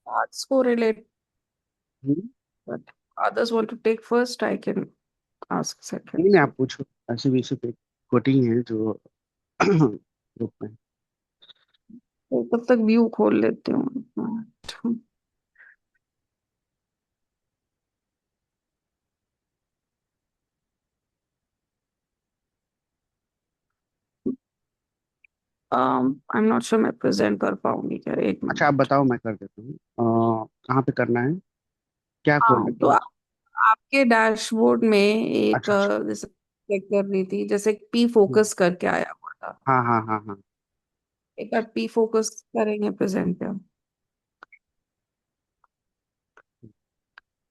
Arts correlate, hmm, but others want to take first, I can ask second. नहीं नहीं, So आप पूछो। ऐसे भी इसे कोटिंग है जो ग्रुप में। तो तब तक व्यू खोल लेती हूँ। आई एम नॉट श्योर मैं प्रेजेंट कर पाऊंगी क्या, एक अच्छा, आप मिनट। बताओ, मैं कर देता हूँ। कहाँ पे करना है? क्या खोल हाँ तो रखा है? आपके डैशबोर्ड में एक अच्छा अच्छा। जैसे चेक कर रही थी, जैसे पी हम्म, फोकस करके आया हुआ था। हाँ हाँ हाँ हाँ। एक बार पी फोकस करेंगे प्रेजेंट पे।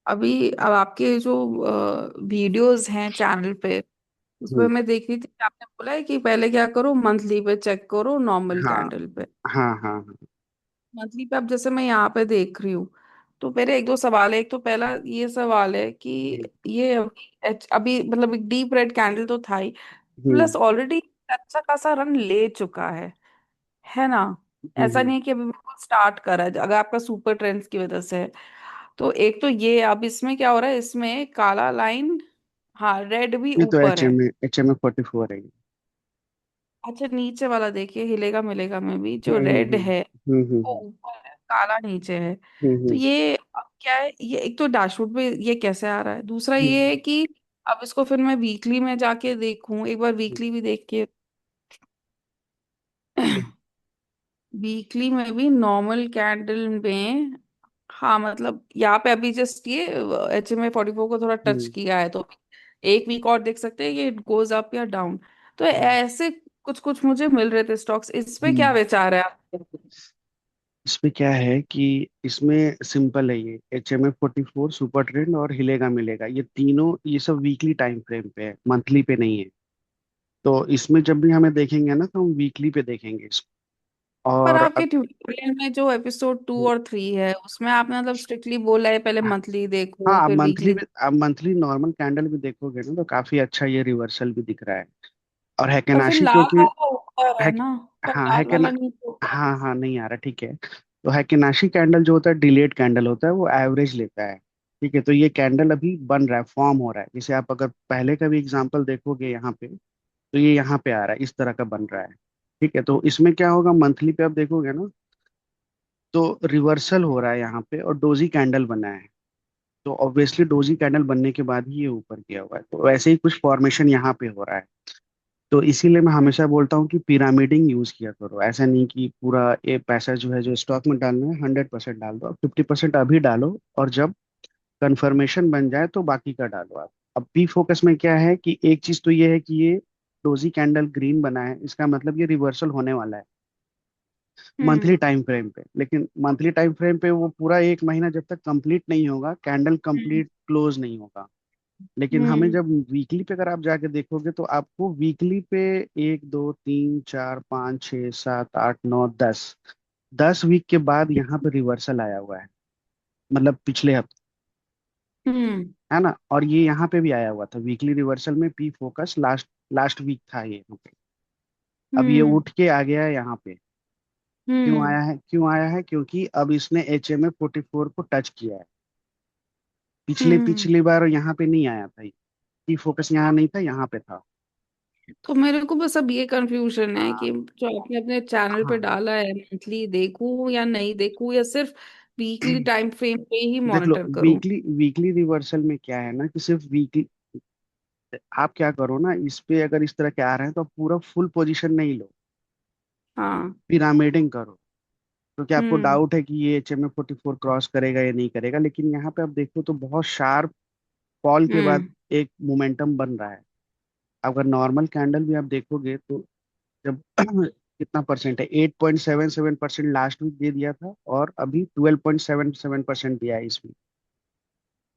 अभी अब आपके जो वीडियोस हैं चैनल पे, उसमें हम्म, मैं देख रही थी कि आपने बोला है कि पहले क्या करो, मंथली पे चेक करो नॉर्मल हाँ कैंडल पे। हाँ हाँ हाँ। मंथली पे अब जैसे मैं यहाँ पे देख रही हूँ, तो मेरे एक दो सवाल है। एक तो पहला ये सवाल है कि हम्म ये अभी मतलब एक डीप रेड कैंडल तो था ही, हम्म प्लस ऑलरेडी अच्छा खासा रन ले चुका है ना। ऐसा हम्म नहीं है कि अभी बिल्कुल स्टार्ट करा है, अगर आपका सुपर ट्रेंड्स की वजह से है। तो एक तो ये अब इसमें क्या हो रहा है, इसमें काला लाइन, हाँ रेड भी ये तो ऊपर है। एच एम ए 44 है ये। अच्छा नीचे वाला देखिए, हिलेगा मिलेगा में भी जो हम्म रेड हम्म है वो हम्म ऊपर है, काला नीचे है। तो हम्म ये अब क्या है, ये एक तो डैशबोर्ड पे ये कैसे आ रहा है, दूसरा ये हम्म है कि अब इसको फिर मैं वीकली में जाके देखूं, एक बार वीकली भी देख के। हम्म वीकली में भी नॉर्मल कैंडल में, हाँ मतलब यहाँ पे अभी जस्ट ये HMA 44 को थोड़ा टच हम्म किया है, तो एक वीक और देख सकते हैं कि इट गोज अप या डाउन। तो हम्म ऐसे कुछ कुछ मुझे मिल रहे थे स्टॉक्स, इस पे क्या हम्म। विचार है आपके? इसमें क्या है कि इसमें सिंपल है, ये HMA 44 सुपर ट्रेंड और हिलेगा मिलेगा, ये तीनों ये सब वीकली टाइम फ्रेम पे है, मंथली पे नहीं है। तो इसमें जब भी हमें देखेंगे ना तो हम वीकली पे देखेंगे इसको। पर और आपके ट्यूटोरियल में जो एपिसोड 2 और 3 है, उसमें आपने मतलब स्ट्रिक्टली बोला है पहले मंथली देखो हाँ, फिर मंथली वीकली। भी, आप मंथली नॉर्मल कैंडल भी देखोगे ना तो काफी अच्छा ये रिवर्सल भी दिख रहा है। और पर फिर हैकेनाशी लाल क्योंकि वाला ऊपर है हैक ना, पर हाँ लाल हैकेना वाला नीचे ऊपर है। हाँ हाँ, नहीं आ रहा, ठीक है। तो हैकेनाशी कैंडल जो होता है डिलेड कैंडल होता है, वो एवरेज लेता है। ठीक है, तो ये कैंडल अभी बन रहा है, फॉर्म हो रहा है। जैसे आप अगर पहले का भी एग्जांपल देखोगे यहाँ पे, तो ये यहाँ पे आ रहा है, इस तरह का बन रहा है। ठीक है, तो इसमें क्या होगा, मंथली पे आप देखोगे ना तो रिवर्सल हो रहा है यहाँ पे और डोजी कैंडल बना है। तो ऑब्वियसली डोजी कैंडल बनने के बाद ही ये ऊपर गया हुआ है, तो वैसे ही कुछ फॉर्मेशन यहाँ पे हो रहा है। तो इसीलिए मैं हम्म हमेशा बोलता हूँ कि पिरामिडिंग यूज किया करो। ऐसा नहीं कि पूरा ये पैसा जो है जो स्टॉक में डालना है 100% डाल दो, 50% अभी डालो, और जब कंफर्मेशन बन जाए तो बाकी का डालो आप। अब पी फोकस में क्या है कि एक चीज तो ये है कि ये डोजी कैंडल ग्रीन बना है, इसका मतलब ये रिवर्सल होने वाला है हम्म मंथली टाइम फ्रेम पे। लेकिन मंथली टाइम फ्रेम पे वो पूरा एक महीना जब तक कंप्लीट नहीं होगा, कैंडल हम्म कंप्लीट क्लोज नहीं होगा। लेकिन हमें हम्म जब वीकली पे अगर आप जाके देखोगे तो आपको वीकली पे 1 2 3 4 5 6 7 8 9 10 10 वीक के बाद यहाँ पे रिवर्सल आया हुआ है, मतलब पिछले हफ्ते, हम्म है ना। और ये यहाँ पे भी आया हुआ था वीकली रिवर्सल में, P focus last last week था ये यहाँ पे। अब ये हम्म उठ के आ गया है यहाँ पे। क्यों हम्म आया है, क्यों आया है? क्योंकि अब इसने HMA 44 को टच किया है। पिछले हम्म। पिछली बार यहाँ पे नहीं आया था, पी फोकस यहाँ नहीं था, यहाँ पे था। तो मेरे को बस अब ये कंफ्यूजन है हाँ कि जो आपने अपने चैनल पे हाँ। डाला है, मंथली देखूं या नहीं देखूं, या सिर्फ वीकली टाइम फ्रेम पे ही देख लो, मॉनिटर करूं। वीकली वीकली रिवर्सल में क्या है ना कि सिर्फ वीकली, आप क्या करो ना, इस पे अगर इस तरह के आ रहे हैं तो आप पूरा फुल पोजीशन नहीं लो, हाँ। पिरामिडिंग करो। क्योंकि आपको हम्म डाउट है कि ये HMA 44 क्रॉस करेगा या नहीं करेगा, लेकिन यहाँ पे आप देखो तो बहुत शार्प फॉल के बाद हम्म एक मोमेंटम बन रहा है। अगर नॉर्मल कैंडल भी आप देखोगे तो जब कितना परसेंट है, 8.77% लास्ट वीक दे दिया था, और अभी 12.77% दिया है इस वीक।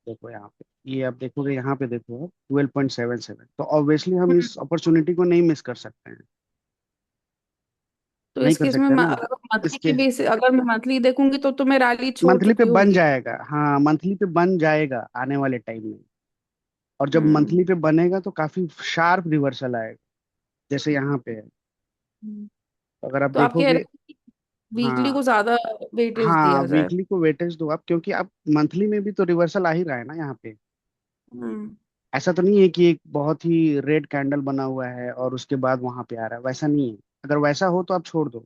देखो यहाँ पे, ये आप देखोगे यहाँ पे, देखो आप 12.77, तो ऑब्वियसली हम हम्म। इस अपॉर्चुनिटी को नहीं मिस कर सकते हैं। तो नहीं इस कर केस में सकते ना। अगर मंथली इसके की बेस, अगर मैं मंथली देखूंगी तो मैं रैली छोड़ मंथली पे चुकी बन होंगी। जाएगा, हाँ मंथली पे बन जाएगा आने वाले टाइम में। और जब हम्म मंथली पे बनेगा तो काफी शार्प रिवर्सल आएगा, जैसे यहाँ पे है। हम्म। तो अगर आप तो आप कह देखोगे, रहे हैं वीकली हाँ को ज्यादा वेटेज हाँ, दिया जाए। वीकली को वेटेज दो आप, क्योंकि आप मंथली में भी तो रिवर्सल आ ही रहा है ना यहाँ पे। हम्म। ऐसा तो नहीं है कि एक बहुत ही रेड कैंडल बना हुआ है और उसके बाद वहां पे आ रहा है, वैसा नहीं है। अगर वैसा हो तो आप छोड़ दो।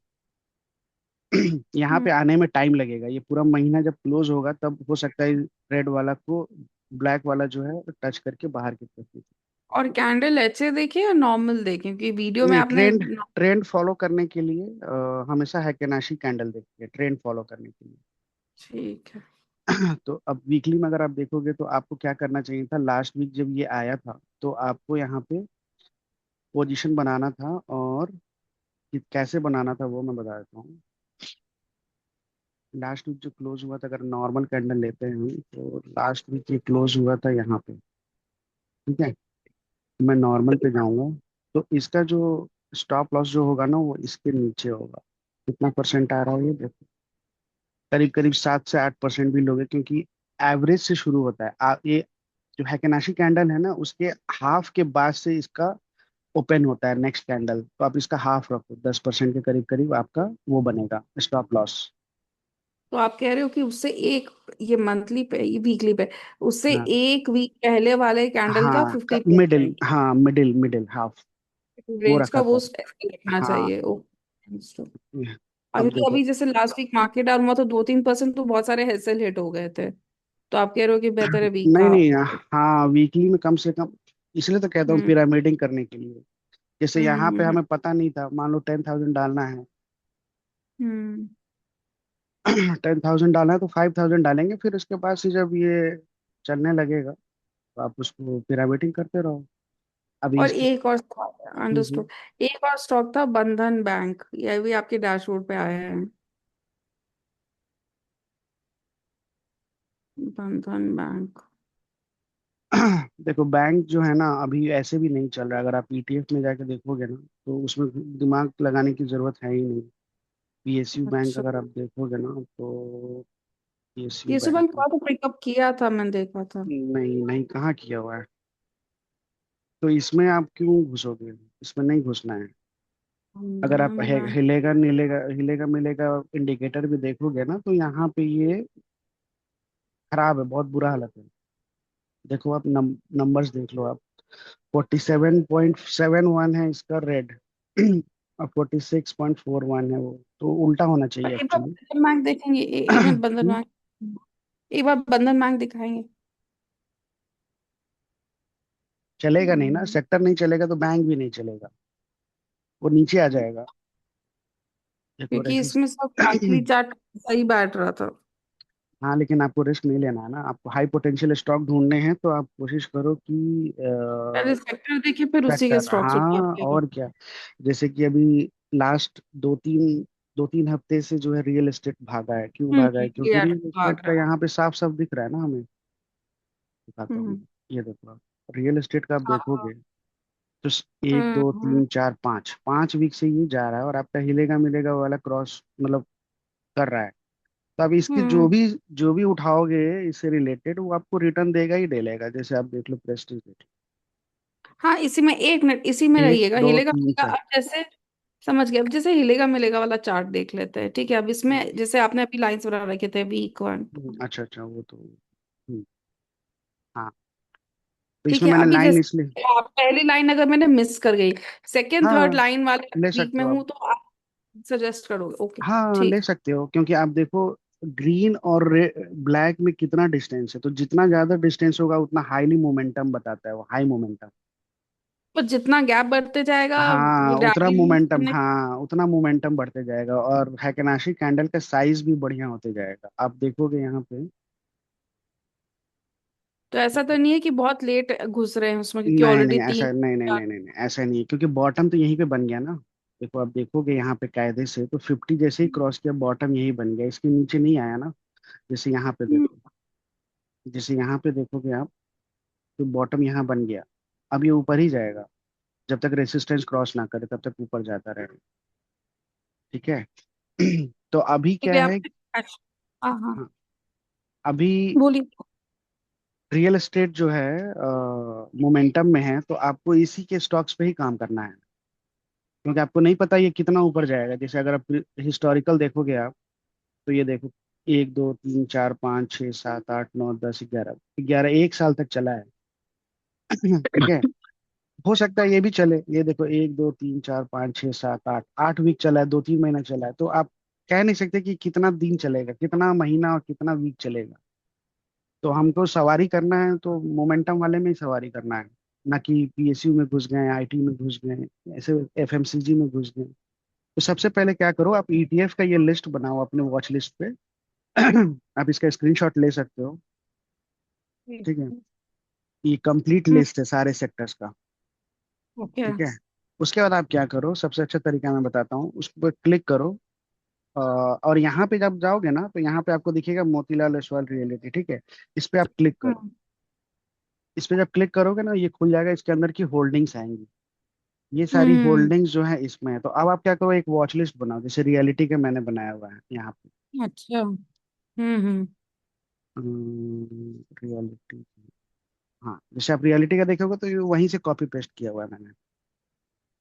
यहाँ हम्म। पे आने में टाइम लगेगा, ये पूरा महीना जब क्लोज होगा तब हो सकता है रेड वाला को ब्लैक वाला जो है टच करके बाहर की तरफ निकले। और कैंडल ऐसे देखे या नॉर्मल देखे, क्योंकि वीडियो में नहीं, आपने ट्रेंड ट्रेंड फॉलो करने के लिए हमेशा हैकेनाशी कैंडल देखिए, ट्रेंड फॉलो करने के लिए। ठीक है। तो अब वीकली में अगर आप देखोगे तो आपको क्या करना चाहिए था, लास्ट वीक जब ये आया था तो आपको यहाँ पे पोजीशन बनाना था, और कैसे बनाना था वो मैं बता देता हूँ। लास्ट वीक जो क्लोज हुआ था, अगर नॉर्मल कैंडल लेते हैं हम, तो लास्ट वीक ये क्लोज हुआ था यहाँ पे। ठीक है, मैं नॉर्मल पे जाऊंगा, तो इसका जो स्टॉप लॉस जो होगा ना वो इसके नीचे होगा। कितना परसेंट आ रहा है ये देखो, करीब करीब 7 से 8% भी लोगे, क्योंकि एवरेज से शुरू होता है। ये जो हैकेनाशी कैंडल है ना उसके हाफ के बाद से इसका ओपन होता है नेक्स्ट कैंडल, तो आप इसका हाफ रखो, 10% के करीब करीब आपका वो बनेगा स्टॉप लॉस। तो आप कह रहे हो कि उससे एक, ये मंथली पे, ये वीकली पे, उससे हाँ एक वीक पहले वाले कैंडल का हाँ, 50%, मिडिल, हाँ मिडिल मिडिल हाफ, वो रेंज रखा का वो था। रखना हाँ, चाहिए। ओ, अब क्योंकि देखो। अभी जैसे लास्ट वीक मार्केट डाउन हुआ तो 2-3% तो बहुत सारे हेसल हिट हो गए थे। तो आप कह रहे हो कि बेहतर है वीक नहीं का। नहीं, हाँ वीकली में कम से कम, इसलिए तो कहता हूँ हम्म। पिरामिडिंग करने के लिए। जैसे यहाँ पे हम्म। हमें पता नहीं था, मान लो 10,000 डालना है। हम्म। 10,000 डालना है तो 5,000 डालेंगे, फिर उसके बाद से जब ये चलने लगेगा तो आप उसको पिरामिडिंग करते रहो। अभी और इसकी एक और, हम्म, अंडरस्टूड, एक और स्टॉक था बंधन बैंक, यह भी आपके डैशबोर्ड पे आया है। बंधन बैंक। देखो बैंक जो है ना अभी ऐसे भी नहीं चल रहा है, अगर आप ईटीएफ में जाके देखोगे ना तो उसमें दिमाग लगाने की जरूरत है ही नहीं। पीएसयू बैंक अच्छा, अगर आप देखोगे ना तो पीएसयू ये बैंक बैंक का तो पिकअप किया था, मैंने देखा था। नहीं नहीं, कहाँ किया हुआ है। तो इसमें आप क्यों घुसोगे, इसमें नहीं घुसना है। अगर आप बंधन बैंक। हिलेगा नीलेगा हिलेगा मिलेगा इंडिकेटर भी देखोगे ना तो यहाँ पे ये खराब है, बहुत बुरा हालत है। देखो आप नंबर्स देख लो आप, 47.71 है इसका रेड, और 46.41 है वो, तो उल्टा होना और चाहिए एक बार एक्चुअली। बंधन बैंक देखेंगे, एक मिनट, बंधन बैंक, एक बार बंधन बैंक दिखाएंगे। चलेगा नहीं ना, हम्म, सेक्टर नहीं चलेगा तो बैंक भी नहीं चलेगा, वो नीचे आ जाएगा। देखो क्योंकि इसमें सब मंथली चार्ट सही बैठ रहा था। हाँ, लेकिन आपको रिस्क नहीं लेना है ना, आपको हाई पोटेंशियल स्टॉक ढूंढने हैं, तो आप कोशिश करो कि पहले सेक्टर देखिए, फिर उसी के सेक्टर, स्टॉक्स उठा हाँ के। और क्या। जैसे कि अभी लास्ट 2-3 हफ्ते से जो है रियल एस्टेट भागा है, क्यों भागा है, क्योंकि ये रियल एस्टेट भाग का रहा है। यहाँ पे साफ साफ दिख रहा है ना हमें। दिखाता हूँ, हम्म। ये देखो आप, रियल एस्टेट का आप हाँ। देखोगे तो एक हम्म। दो तीन चार पाँच 5 वीक से ये जा रहा है, और आपका हिलेगा मिलेगा वाला क्रॉस मतलब कर रहा है। तो अब इसकी हम्म। जो भी उठाओगे इससे रिलेटेड वो आपको रिटर्न देगा ही देगा। जैसे आप देख लो प्रेस्टीज देख हाँ, इसी में, एक मिनट इसी में लो, एक रहिएगा, दो हिलेगा तीन मिलेगा, चार अब जैसे समझ गया, अब जैसे हिलेगा मिलेगा वाला चार्ट देख लेते हैं, ठीक है। अब इसमें जैसे आपने अभी लाइंस बना रखे थे, वीक वन, अच्छा अच्छा, वो तो हाँ, तो ठीक इसमें है। मैंने अभी लाइन इसलिए, जैसे आप पहली लाइन अगर मैंने मिस कर गई, सेकंड थर्ड हाँ लाइन वाले ले वीक सकते में हो आप, हूँ, तो आप सजेस्ट करोगे? ओके। हाँ ले ठीक। सकते हो, क्योंकि आप देखो ग्रीन और ब्लैक में कितना डिस्टेंस है, तो जितना ज्यादा डिस्टेंस होगा उतना हाईली मोमेंटम बताता है, वो हाई मोमेंटम। तो जितना गैप बढ़ते जाएगा, हाँ उतना रैली यूज मोमेंटम, करने। हाँ उतना मोमेंटम बढ़ते जाएगा, और हैकेनाशी कैंडल का साइज भी बढ़िया होते जाएगा, आप देखोगे यहाँ पे। तो ऐसा तो नहीं है कि बहुत लेट घुस रहे हैं उसमें, क्योंकि नहीं नहीं, ऑलरेडी ऐसा नहीं नहीं नहीं नहीं नहीं, ऐसा नहीं है, क्योंकि बॉटम तो यहीं पे बन गया ना। देखो आप देखोगे यहाँ पे कायदे से तो 50 जैसे ही क्रॉस किया बॉटम यही बन गया, इसके नीचे नहीं आया ना। जैसे यहाँ पे तीन। देखो, जैसे यहाँ पे देखोगे आप, तो बॉटम यहाँ बन गया, अब ये ऊपर ही जाएगा, जब तक रेसिस्टेंस क्रॉस ना करे तब तक ऊपर जाता रहेगा। ठीक है। तो अभी ठीक क्या है है, आप। हाँ हाँ, हाँ, अभी बोलिए। रियल एस्टेट जो है मोमेंटम में है, तो आपको इसी के स्टॉक्स पे ही काम करना है। क्योंकि आपको नहीं पता ये कितना ऊपर जाएगा। जैसे अगर आप हिस्टोरिकल देखोगे आप, तो ये देखो, 1 2 3 4 5 6 7 8 9 10 11, 11 एक साल तक चला है। ठीक है, हो सकता है ये भी चले। ये देखो, 1 2 3 4 5 6 7 8, 8 वीक चला है, 2 3 महीना चला है। तो आप कह नहीं सकते कि कितना दिन चलेगा, कितना महीना और कितना वीक चलेगा। तो हमको सवारी करना है तो मोमेंटम वाले में ही सवारी करना है, ना कि पीएसयू में घुस गए, आईटी में घुस गए, ऐसे एफएमसीजी में घुस गए। तो सबसे पहले क्या करो, आप ईटीएफ का ये लिस्ट बनाओ अपने वॉच लिस्ट पे। आप इसका स्क्रीनशॉट ले सकते हो। ठीक है, ये कंप्लीट लिस्ट है सारे सेक्टर्स का। ओके। ठीक है, उसके बाद आप क्या करो, सबसे अच्छा तरीका मैं बताता हूँ, उस पर क्लिक करो। और यहाँ पे जब जाओगे ना, तो यहाँ पे आपको दिखेगा मोतीलाल ओसवाल रियलिटी। ठीक है, इस पे आप क्लिक करो। इस पे जब क्लिक करोगे ना, ये खुल जाएगा, इसके अंदर की होल्डिंग्स आएंगी। ये सारी हम्म। होल्डिंग्स जो है इसमें है। तो अब आप क्या करो, एक वॉच लिस्ट बनाओ, जैसे रियलिटी के मैंने बनाया हुआ है यहाँ पे। अच्छा। हम्म। रियलिटी, हाँ, जैसे आप रियलिटी का देखोगे तो ये वहीं से कॉपी पेस्ट किया हुआ है मैंने।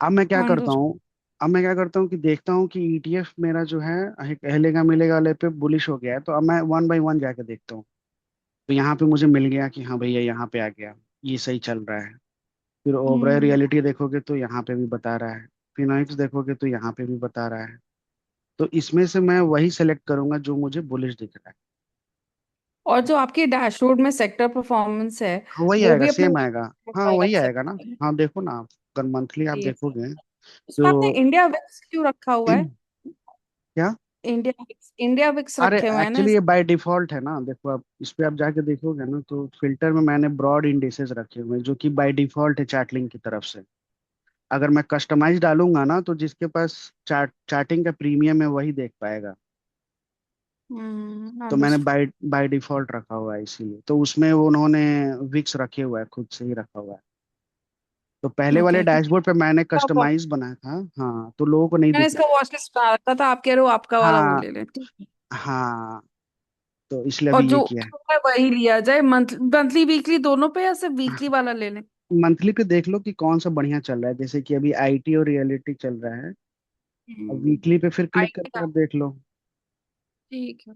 अब मैं क्या करता अंडरस्टूड। हूँ, अब मैं क्या करता हूँ कि देखता हूँ कि ईटीएफ मेरा जो है हिलेगा मिलेगा वाले पे बुलिश हो गया है। तो अब मैं वन बाय वन जाके देखता हूँ। तो यहाँ पे मुझे मिल गया कि हाँ भैया यहाँ पे आ गया, ये सही चल रहा है। फिर ओबराय हम्म। रियलिटी देखोगे तो यहाँ पे भी बता रहा है। फिनोक्स देखोगे तो यहाँ पे भी बता रहा है। तो इसमें से मैं वही सेलेक्ट करूंगा जो मुझे बुलिश दिख रहा है। और जो आपकी डैशबोर्ड में सेक्टर परफॉर्मेंस है, हाँ वही वो आएगा, भी अपने सेम आएगा। हाँ अलग वही आएगा ना। सेक्टर है। हाँ देखो ना आप, अगर मंथली आप ठीक है। देखोगे उसमें आपने तो इंडिया विक्स क्यों रखा हुआ है? क्या, इंडिया विक्स अरे रखे हुए हैं ना एक्चुअली ये बाय डिफॉल्ट है ना। देखो आप इस पे आप जाके देखोगे ना, तो फिल्टर में मैंने ब्रॉड इंडिसेस रखे हुए हैं जो कि बाय डिफॉल्ट है चार्टलिंक की तरफ से। अगर मैं कस्टमाइज डालूंगा ना, तो जिसके पास चार्टिंग का प्रीमियम है वही देख पाएगा। तो मैंने अंडरस्टूड। बाय बाय डिफॉल्ट रखा हुआ है, इसीलिए तो उसमें वो उन्होंने विक्स रखे हुआ है, खुद से ही रखा हुआ है। तो पहले वाले ओके, क्योंकि डैशबोर्ड पे मैंने आपका कस्टमाइज बनाया था, हाँ, तो लोगों को नहीं मैंने दिख इसका रहा वॉच लिस्ट बना रखा था, आप कह रहे हो आपका है। वाला वो हाँ ले लें, ठीक है। हाँ, तो इसलिए और अभी ये जो किया है। है वही लिया जाए, मंथली वीकली दोनों पे, या सिर्फ वीकली वाला ले लें? मंथली पे देख लो कि कौन सा बढ़िया चल रहा है, जैसे कि अभी आईटी और रियलिटी चल रहा है। अब वीकली पे फिर क्लिक आईटी करके का, आप देख लो। ठीक है।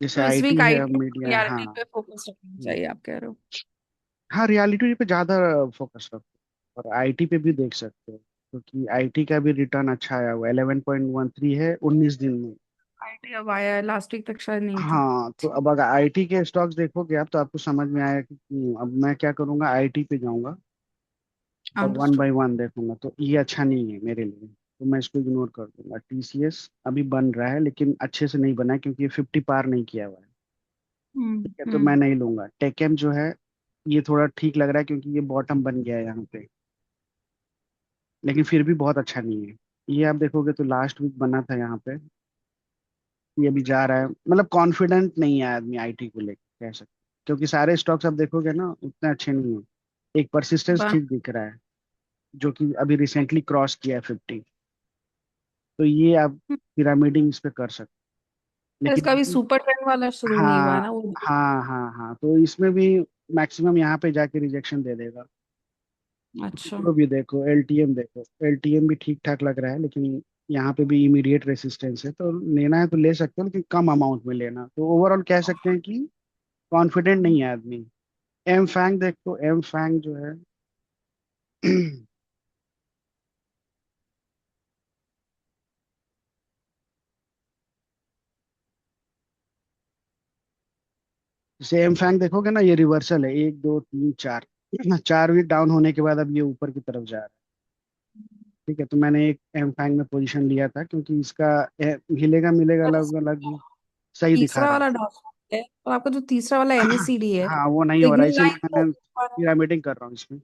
जैसे तो इस आईटी वीक है, अब आईटी मीडिया है, हाँ। रियलिटी पे फोकस रखना चाहिए, आप कह रहे हो? हाँ, रियलिटी पे ज्यादा फोकस रखो, और आईटी पे भी देख सकते हो, क्योंकि आईटी का भी रिटर्न अच्छा आया हुआ है, 11.13 है 19 दिन में। आईटी अब आया है, लास्ट वीक तक शायद नहीं था। हाँ, तो अब अगर आईटी के स्टॉक्स देखोगे आप, तो आपको समझ में आएगा कि अब मैं क्या करूंगा, आईटी पे जाऊंगा और वन अंडरस्टूड। बाय वन देखूंगा। तो ये अच्छा नहीं है मेरे लिए, तो मैं इसको इग्नोर कर दूंगा। टीसीएस अभी बन रहा है, लेकिन अच्छे से नहीं बना है, क्योंकि ये 50 पार नहीं किया हुआ है। ठीक है, तो मैं हम्म। नहीं लूंगा। टेकेम जो है, ये थोड़ा ठीक लग रहा है, क्योंकि ये बॉटम बन गया है यहाँ पे, लेकिन फिर भी बहुत अच्छा नहीं है। ये आप देखोगे तो लास्ट वीक बना था यहाँ पे, ये भी जा रहा है। मतलब कॉन्फिडेंट नहीं है आदमी आईटी को लेकर, कह सकते हैं। क्योंकि सारे स्टॉक्स आप देखोगे ना, उतने अच्छे नहीं है। एक परसिस्टेंस बन ठीक दिख रहा है, जो कि अभी रिसेंटली क्रॉस किया है 50। तो ये आप पिरामिडिंग इस पे कर सकते हैं। इसका भी लेकिन सुपर ट्रेंड वाला शुरू नहीं हुआ है हाँ ना वो? हाँ हाँ हाँ, तो इसमें भी मैक्सिमम यहाँ पे जाके रिजेक्शन दे देगा। अच्छा। विप्रो भी देखो, एलटीएम देखो, एलटीएम भी ठीक ठाक लग रहा है, लेकिन यहाँ पे भी इमीडिएट रेसिस्टेंस है। तो लेना है तो ले सकते हो, लेकिन कम अमाउंट में लेना। तो ओवरऑल कह सकते हैं कि कॉन्फिडेंट नहीं है आदमी। एम फैंग देखो, एम फैंग जो है जैसे एम फैंग देखोगे ना, ये रिवर्सल है, 1 2 3 4। 4 वीक डाउन होने के बाद अब ये ऊपर की तरफ जा रहा है। ठीक है, तो मैंने एक एम फैंग में पोजीशन लिया था, क्योंकि इसका हिलेगा मिलेगा और अलग अलग सही दिखा तीसरा रहा है। वाला डॉट है, और आपका जो तीसरा वाला एमएसीडी है, हाँ वो नहीं हो रहा है, सिग्नल इसीलिए लाइन को मैंने पिरामिडिंग कर रहा हूँ इसमें।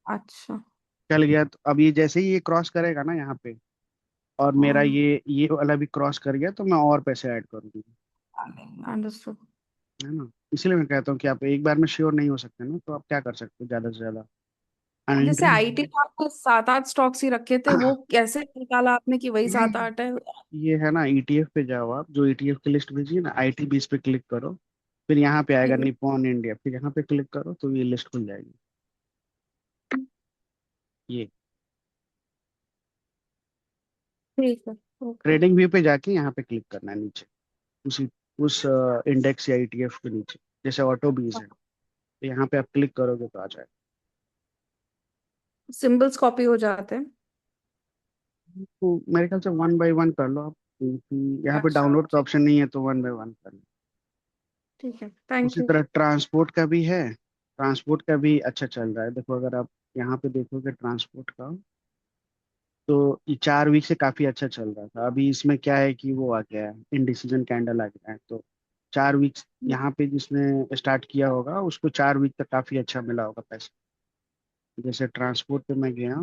अच्छा। चल गया, तो अब ये जैसे ही ये क्रॉस करेगा ना यहाँ पे, और मेरा ये वाला भी क्रॉस कर गया, तो मैं और पैसे ऐड करूंगी। अंडरस्टूड। है ना, इसलिए मैं कहता हूँ कि आप एक बार में श्योर नहीं हो सकते ना, तो आप क्या कर सकते हो ज्यादा से ज्यादा जैसे एंट्री। आईटी में आपको 7 8 स्टॉक्स ही रखे थे, वो कैसे निकाला आपने कि वही 7 8 है? ये है ना, ईटीएफ पे जाओ आप, जो ईटीएफ की लिस्ट भेजी है ना, आईटी बीस पे क्लिक करो। फिर यहाँ पे आएगा ठीक है। निप्पॉन इंडिया, फिर यहाँ पे क्लिक करो तो ये लिस्ट खुल जाएगी। ये ठीक है। ओके। ट्रेडिंग व्यू पे जाके यहाँ पे क्लिक करना है नीचे, उसी उस इंडेक्स या ईटीएफ के नीचे, जैसे ऑटो बीज है, तो यहाँ पे आप क्लिक करोगे तो आ जाएगा। सिंबल्स कॉपी हो जाते हैं। तो मेरे ख्याल से वन बाय वन कर लो आप, क्योंकि यहाँ पे अच्छा डाउनलोड का ठीक। ऑप्शन नहीं है, तो वन बाय वन कर लो। ठीक है, थैंक उसी यू। तरह ट्रांसपोर्ट का भी है, ट्रांसपोर्ट का भी अच्छा चल रहा है। देखो अगर आप यहाँ पे देखोगे ट्रांसपोर्ट का, तो ये 4 वीक से काफी अच्छा चल रहा था। अभी इसमें क्या है कि वो आ गया है, इनडिसीजन कैंडल आ गया है, तो 4 वीक यहाँ पे जिसने स्टार्ट किया होगा उसको 4 वीक तक काफी अच्छा मिला होगा पैसा। जैसे ट्रांसपोर्ट पे मैं गया,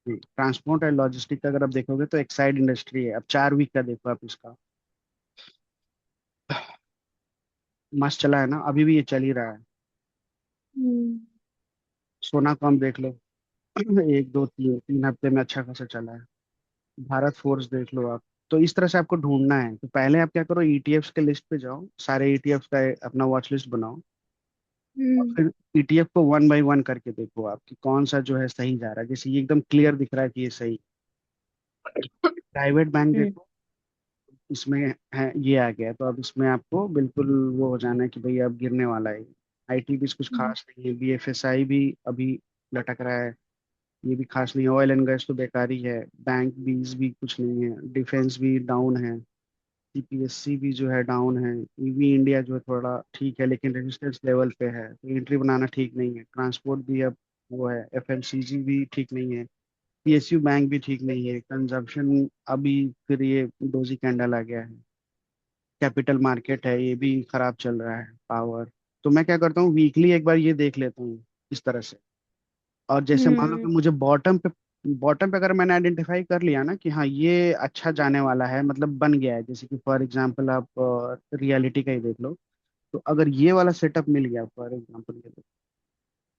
ट्रांसपोर्ट एंड लॉजिस्टिक का अगर आप देखोगे तो एक्साइड इंडस्ट्री है। अब 4 वीक का देखो आप इसका, मस्त चला है ना, अभी भी ये चल ही रहा है। हम्म। सोना कॉम देख लो, 1 2 3 3 हफ्ते में अच्छा खासा चला है। भारत फोर्स देख लो आप। तो इस तरह से आपको ढूंढना है। तो पहले आप क्या करो, ईटीएफ्स के लिस्ट पे जाओ, सारे ईटीएफ्स का अपना वॉच लिस्ट बनाओ, और हम्म। फिर ईटीएफ को वन बाय वन करके देखो आप कि कौन सा जो है सही जा रहा है। जैसे ये एकदम क्लियर दिख रहा है कि ये सही। प्राइवेट बैंक हम्म। देखो, इसमें है ये आ गया, तो अब इसमें आपको बिल्कुल वो हो जाना है कि भाई अब गिरने वाला है। आईटी भी कुछ हम्म। खास नहीं है, बीएफएसआई भी अभी लटक रहा है, ये भी खास नहीं है। ऑयल एंड गैस तो बेकार ही है। बैंक बीज भी कुछ नहीं है, डिफेंस भी डाउन है, सीपीएससी भी जो है डाउन है। ईवी इंडिया जो है थोड़ा ठीक है, लेकिन रेजिस्टेंस लेवल पे है, तो एंट्री बनाना ठीक नहीं है। ट्रांसपोर्ट भी अब वो है, एफएमसीजी भी ठीक नहीं है, पीएसयू बैंक भी ठीक नहीं है। कंजम्पशन अभी फिर ये डोजी कैंडल आ गया है। कैपिटल मार्केट है, ये भी खराब चल रहा है। पावर, तो मैं क्या करता हूँ, वीकली एक बार ये देख लेता हूँ इस तरह से। और जैसे मान लो कि हम्म। मुझे बॉटम पे अगर मैंने आइडेंटिफाई कर लिया ना कि हाँ ये अच्छा जाने वाला है, मतलब बन गया है, जैसे कि फॉर एग्जांपल आप रियलिटी का ही देख लो। तो अगर ये वाला सेटअप मिल गया, फॉर एग्जांपल ये देखो,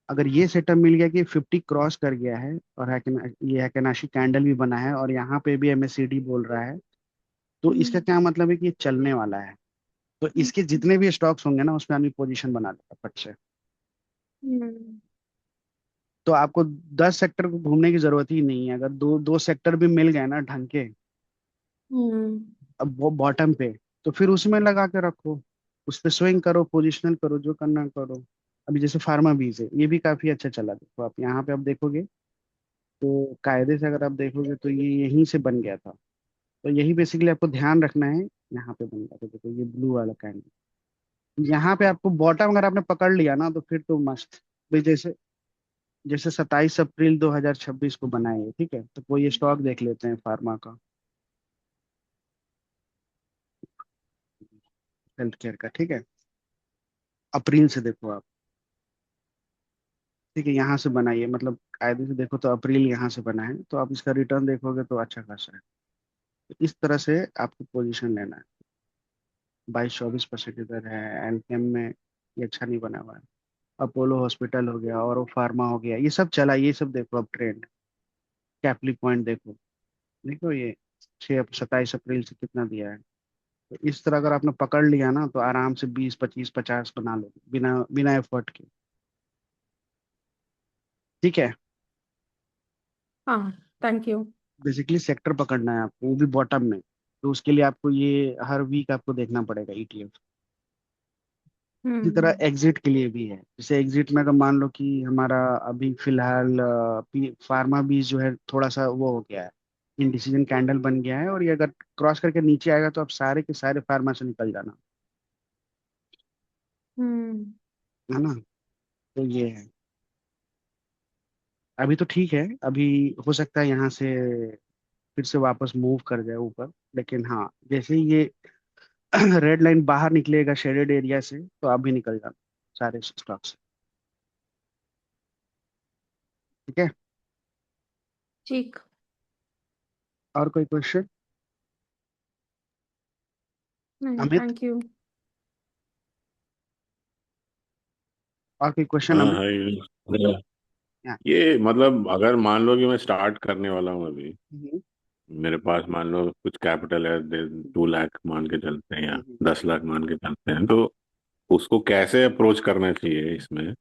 अगर ये सेटअप मिल गया कि 50 क्रॉस कर गया है, और ये हैकेनाशी कैंडल भी बना है, और यहाँ पे भी एमएससीडी बोल रहा है, तो इसका हम्म। क्या मतलब है कि ये चलने वाला है। तो इसके जितने भी स्टॉक्स होंगे ना, उसमें आदमी पोजीशन बना लेगा फट से। हम्म। तो आपको 10 सेक्टर को घूमने की जरूरत ही नहीं है। अगर दो दो सेक्टर भी मिल गए ना ढंग के, हम्म। अब वो बॉटम पे, तो फिर उसमें लगा के रखो, उस पे स्विंग करो, पोजिशनल करो, जो करना करो। अभी जैसे फार्मा बीज है, ये भी काफी अच्छा चला। देखो आप यहाँ पे आप देखोगे, तो कायदे से अगर आप देखोगे तो ये यहीं से बन गया था। तो यही बेसिकली आपको ध्यान रखना है। यहाँ पे बन गया था, देखो ये ब्लू वाला कैंडल, यहाँ पे आपको बॉटम अगर आपने पकड़ लिया ना, तो फिर तो मस्त। भाई जैसे जैसे 27 अप्रैल 2026 को बनाए है, ठीक है, तो कोई स्टॉक देख लेते हैं फार्मा का, हेल्थ केयर का, ठीक है। अप्रैल से देखो आप, ठीक है, यहाँ से बनाइए, मतलब कायदे से देखो तो अप्रैल यहाँ से बना है, तो आप इसका रिटर्न देखोगे तो अच्छा खासा है। तो इस तरह से आपको पोजीशन लेना है। 22-24% इधर है। एल्केम में ये अच्छा नहीं बना हुआ है। अपोलो हॉस्पिटल हो गया, और फार्मा हो गया, ये सब चला, ये सब देखो अब ट्रेंड। कैपली पॉइंट देखो, देखो ये 27 अप्रैल से कितना दिया है। तो इस तरह अगर आपने पकड़ लिया ना, तो आराम से 20 25 50 बना लो, बिना बिना एफर्ट के। ठीक है। हाँ, थैंक यू। बेसिकली सेक्टर पकड़ना है आपको, वो भी बॉटम में। तो उसके लिए आपको ये हर वीक आपको देखना पड़ेगा ईटीएफ। इसी तरह हम्म। एग्जिट के लिए भी है। जैसे एग्जिट में अगर मान लो कि हमारा अभी फिलहाल फार्मा भी जो है थोड़ा सा वो हो गया है, इंडिसीजन कैंडल बन गया है, और ये अगर क्रॉस करके नीचे आएगा, तो आप सारे के सारे फार्मा से निकल जाना, हम्म। है ना। तो ये है। अभी तो ठीक है, अभी हो सकता है यहाँ से फिर से वापस मूव कर जाए ऊपर, लेकिन हाँ, जैसे ही ये रेड लाइन बाहर निकलेगा शेडेड एरिया से, तो आप भी निकल जाना सारे स्टॉक से। ठीक है। ठीक। और कोई क्वेश्चन? नहीं, अमित, थैंक यू। और कोई क्वेश्चन हाँ अमित? हाय। या ये मतलब अगर मान लो कि मैं स्टार्ट करने वाला हूँ अभी, हम्म, मेरे पास मान लो कुछ कैपिटल है, 2 लाख मान के चलते हैं या हम्म, 10 लाख मान के चलते हैं, तो उसको कैसे अप्रोच करना चाहिए इसमें?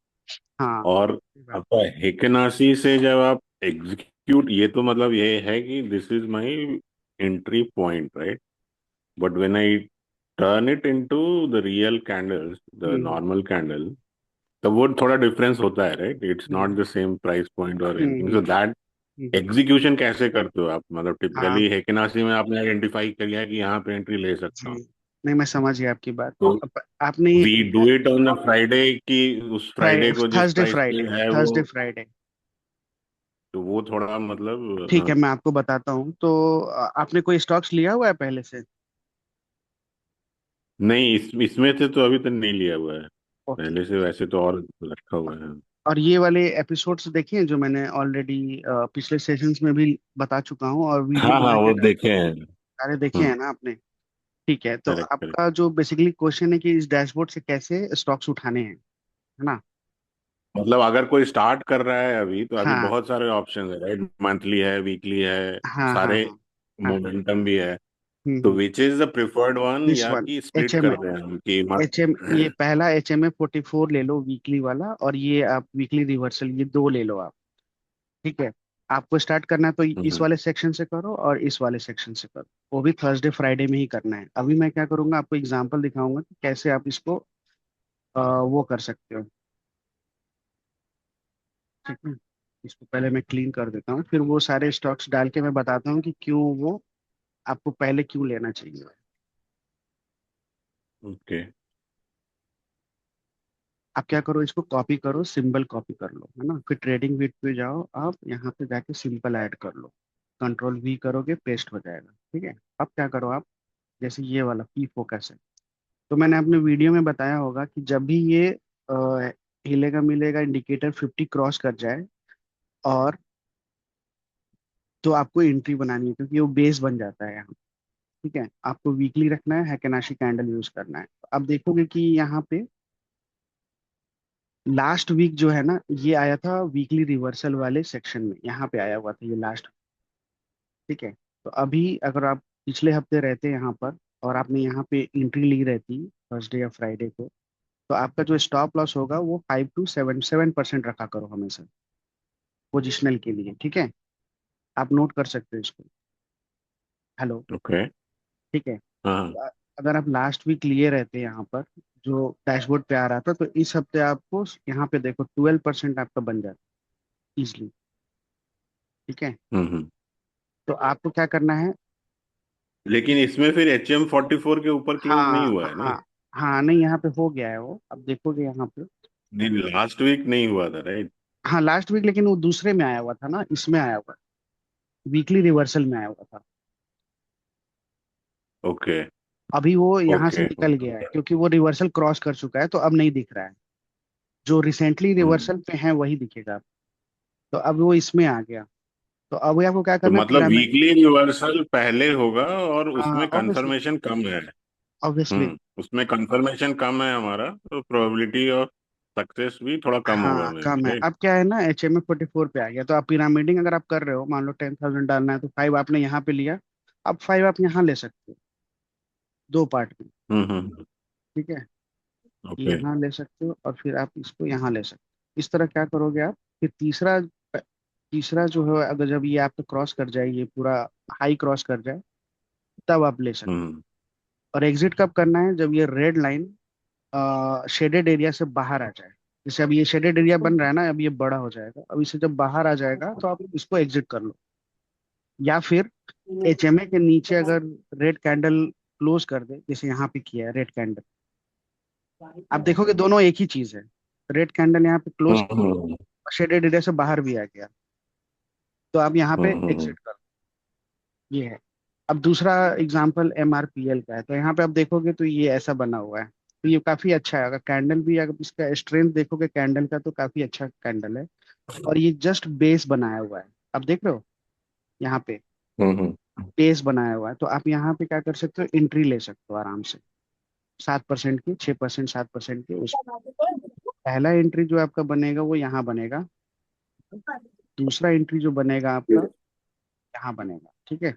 हाँ और सही बात। आपका हेकेनाशी से जब आप एग्जीक्यूट, ये तो मतलब ये है कि this is my entry point, right? But when I turn it into the real candles, the hmm normal candle, तब वो थोड़ा डिफरेंस होता है, right? It's hmm not the same price point और hmm anything, hmm so that hmm. Execution कैसे करते हो आप? मतलब हाँ टिपिकली हेकेनाशी में आपने आइडेंटिफाई किया है कि यहाँ पे एंट्री ले सकता जी, हूँ, नहीं मैं समझ गया आपकी बात। तो आपने we do it on the Friday की, उस फ्राइडे को जिस थर्सडे प्राइस पे फ्राइडे, है वो, थर्सडे फ्राइडे। तो वो थोड़ा मतलब, ठीक हाँ। है, मैं आपको बताता हूँ। तो आपने कोई स्टॉक्स लिया हुआ है पहले से? नहीं, इसमें से तो अभी तक नहीं लिया हुआ है। ओके। पहले से वैसे तो और रखा हुआ है। और ये वाले एपिसोड्स देखिए जो मैंने ऑलरेडी पिछले सेशंस में भी बता चुका हूँ, और वीडियो हाँ हाँ, बना के वो देखे हैं। सारे देखे हैं हम्म। ना आपने? ठीक है, तो करेक्ट करेक्ट। आपका जो बेसिकली क्वेश्चन है कि इस डैशबोर्ड से कैसे स्टॉक्स उठाने हैं, है ना? मतलब अगर कोई स्टार्ट कर रहा है अभी, तो अभी हाँ बहुत सारे ऑप्शन है, राइट? मंथली है, वीकली है, हाँ हाँ सारे हाँ हाँ। मोमेंटम भी है। तो hmm. Which is the preferred one, this या वन, कि एच स्प्लिट एम कर दें हम कि एच एम ये पहला HMA 44 ले लो वीकली वाला, और ये आप वीकली रिवर्सल ये दो ले लो आप। ठीक है, आपको स्टार्ट करना है तो इस हम्म, वाले सेक्शन से करो और इस वाले सेक्शन से करो। वो भी थर्सडे फ्राइडे में ही करना है। अभी मैं क्या करूंगा, आपको एग्जांपल दिखाऊंगा कि कैसे आप इसको वो कर सकते हो। ठीक है, इसको पहले मैं क्लीन कर देता हूँ, फिर वो सारे स्टॉक्स डाल के मैं बताता हूँ कि क्यों वो आपको पहले क्यों लेना चाहिए। ओके। आप क्या करो, इसको कॉपी करो, सिंबल कॉपी कर लो, है ना? फिर ट्रेडिंग व्यू पे जाओ, आप यहाँ पे जाके सिंपल ऐड कर लो। कंट्रोल V करोगे, पेस्ट हो जाएगा। ठीक है, अब क्या करो आप, जैसे ये वाला P फोकस है, तो मैंने अपने वीडियो में बताया होगा कि जब भी ये हिलेगा मिलेगा, इंडिकेटर 50 क्रॉस कर जाए, और तो आपको एंट्री बनानी है, क्योंकि वो बेस बन जाता है यहाँ। ठीक है, आपको वीकली रखना है, हैकेनाशी कैंडल यूज करना है। अब देखोगे कि यहाँ पे लास्ट वीक जो है ना, ये आया था वीकली रिवर्सल वाले सेक्शन में, यहाँ पे आया हुआ था ये लास्ट। ठीक है, तो अभी अगर आप पिछले हफ्ते रहते यहाँ पर, और आपने यहाँ पे एंट्री ली रहती थर्सडे या फ्राइडे को, तो आपका जो स्टॉप लॉस होगा वो 5 to 7% रखा करो हमेशा, पोजिशनल के लिए। ठीक है, आप नोट कर सकते हो इसको। हेलो? ओके। ठीक है, हाँ। अगर आप लास्ट वीक लिए रहते यहाँ पर, जो डैशबोर्ड पे आ रहा था, तो इस हफ्ते आपको यहाँ पे देखो 12% आपका बन जाता है इजिली। ठीक है, हम्म। तो आपको क्या करना है। लेकिन इसमें फिर HM44 के ऊपर क्लोज नहीं हाँ हुआ है ना? हाँ हाँ, नहीं यहाँ पे हो गया है वो, अब देखोगे यहाँ पे। नहीं, लास्ट वीक नहीं हुआ था, राइट? हाँ लास्ट वीक, लेकिन वो दूसरे में आया हुआ था ना, इसमें आया हुआ, वीकली रिवर्सल में आया हुआ था। ओके अभी वो यहाँ से ओके निकल गया है, ओके। क्योंकि वो रिवर्सल क्रॉस कर चुका है, तो अब नहीं दिख रहा है। जो रिसेंटली हम्म। रिवर्सल पे है वही दिखेगा आपको। तो अब वो इसमें आ गया। तो अब आपको क्या तो करना है, मतलब पिरामिड। वीकली रिवर्सल पहले होगा और हाँ उसमें ऑब्वियसली, कंफर्मेशन कम है। ऑब्वियसली। उसमें कंफर्मेशन कम है हमारा, तो प्रोबेबिलिटी ऑफ सक्सेस भी थोड़ा कम होगा, हाँ मे बी, कम है। राइट? अब क्या है ना, HMA 44 पे आ गया, तो आप पिरामिडिंग अगर आप कर रहे हो, मान लो 10,000 डालना है, तो 5 आपने यहाँ पे लिया, अब 5 आप यहाँ ले सकते हो, दो पार्ट में। ठीक है, ओके। यहाँ ले सकते हो और फिर आप इसको यहाँ ले सकते हो। इस तरह क्या करोगे आप, फिर तीसरा, तीसरा जो है, अगर जब ये आपको क्रॉस कर जाए, ये पूरा हाई क्रॉस कर जाए, तब आप ले सकते हम्म हो। और एग्जिट कब करना है, जब ये रेड लाइन शेडेड एरिया से बाहर आ जाए। जैसे अब ये शेडेड एरिया बन रहा है ना, अब ये बड़ा हो जाएगा, अब इसे जब बाहर आ जाएगा तो आप इसको एग्जिट कर लो। या फिर HMA के नीचे अगर रेड कैंडल क्लोज कर दे, जैसे यहाँ पे किया है रेड कैंडल, आप देखोगे दोनों एक ही चीज है। रेड कैंडल यहाँ पे क्लोज हम्म किया, हम्म शेडेड एरिया से बाहर भी आ गया, तो आप यहाँ पे हम्म एग्जिट कर लो। ये है। अब दूसरा एग्जांपल MRPL का है, तो यहाँ पे आप देखोगे तो ये ऐसा बना हुआ है, तो ये काफी अच्छा है। अगर कैंडल भी, अगर इसका स्ट्रेंथ देखोगे कैंडल का, तो काफी अच्छा कैंडल है। और ये जस्ट बेस बनाया हुआ है, आप देख रहे हो यहाँ पे हम्म। बेस बनाया हुआ है। तो आप यहाँ पे क्या कर सकते हो, एंट्री ले सकते हो आराम से, 7% की, 6%, 7% की उस। पहला एंट्री जो आपका बनेगा वो यहाँ बनेगा, दूसरा एंट्री जो बनेगा आपका यहाँ बनेगा। ठीक है,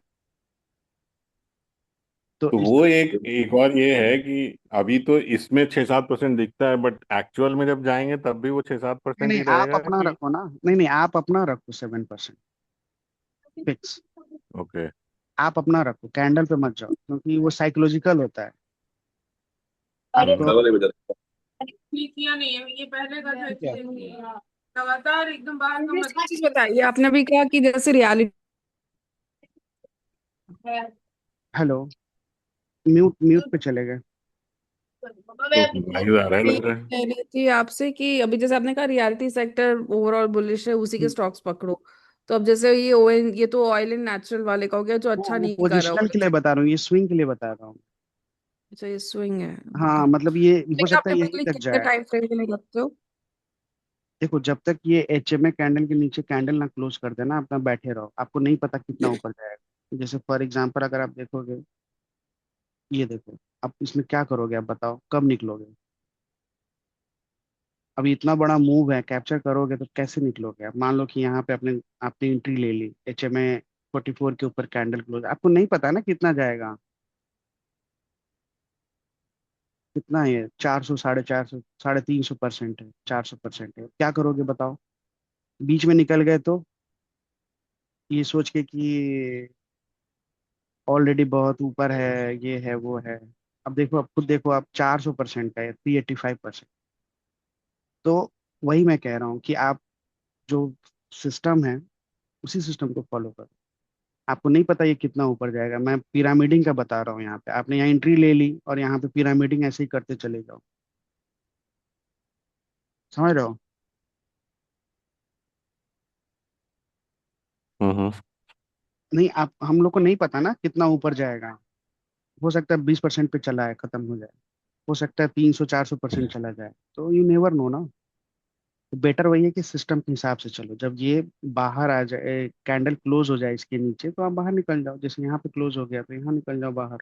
तो तो इस वो एक और ये है कि अभी तो इसमें 6-7% दिखता है, बट एक्चुअल में जब जाएंगे तब भी वो 6-7% नहीं, ही आप रहेगा अपना कि? रखो ना, नहीं आप अपना रखो 7% फिक्स। ओके। आप अपना रखो, कैंडल पे मत जाओ, क्योंकि वो साइकोलॉजिकल होता है अरे आपको। हम्म। ठीक किया नहीं है ये पहले का था ठीक है। कि लगातार एकदम बाहर का मत चीज बताइए। आपने अभी कहा कि जैसे रियलिटी है। हेलो, म्यूट म्यूट पे चले गए। तो भाई आ रहा है लग रहा है। कह रही थी आपसे कि अभी जैसे आपने कहा रियलिटी सेक्टर ओवरऑल बुलिश है, उसी के हम्म, स्टॉक्स पकड़ो। तो अब जैसे ये ओएन, ये तो ऑयल एंड नेचुरल वाले का हो गया जो अच्छा वो नहीं कर रहा पोजिशनल होगा। के लिए बता रहा हूँ, ये स्विंग के लिए बता रहा हूँ। अच्छा ये स्विंग है, ओके। हाँ मतलब ये हो लेकिन आप सकता है यहीं टिपिकली तक कितने जाए। टाइम फ्रेम के लिए रखते हो? देखो, जब तक ये HMA कैंडल के नीचे कैंडल ना क्लोज कर देना, अपना बैठे रहो, आपको नहीं पता कितना ऊपर जाएगा। जैसे फॉर एग्जांपल अगर आप देखोगे, ये देखो, अब इसमें क्या करोगे, आप बताओ कब निकलोगे। अभी इतना बड़ा मूव है, कैप्चर करोगे तो कैसे निकलोगे आप। मान लो कि यहाँ पे आपने आपने एंट्री ले ली, HMA 44 के ऊपर कैंडल क्लोज, आपको नहीं पता ना कितना जाएगा। कितना है, 400, 450, 350% है, 400% है, क्या करोगे बताओ। बीच में निकल गए तो ये सोच के कि ऑलरेडी बहुत ऊपर है, ये है वो है। अब देखो, अब खुद देखो, आप 400% है, 385%। तो वही मैं कह रहा हूँ कि आप जो सिस्टम है, उसी सिस्टम को फॉलो करो। आपको नहीं पता ये कितना ऊपर जाएगा, मैं पिरामिडिंग का बता रहा हूँ। यहाँ पे आपने यहाँ एंट्री ले ली और यहाँ पे पिरामिडिंग ऐसे ही करते चले जाओ। समझ रहे हो। हम्म। नहीं, आप हम लोग को नहीं पता ना कितना ऊपर जाएगा। हो सकता है 20% पे चला है, खत्म हो जाए। हो सकता है 300 400% चला जाए, तो यू नेवर नो ना। तो बेटर वही है कि सिस्टम के हिसाब से चलो। जब ये बाहर आ जाए, कैंडल क्लोज हो जाए इसके नीचे, तो आप बाहर निकल जाओ। जैसे यहाँ पे क्लोज हो गया तो यहाँ निकल जाओ बाहर।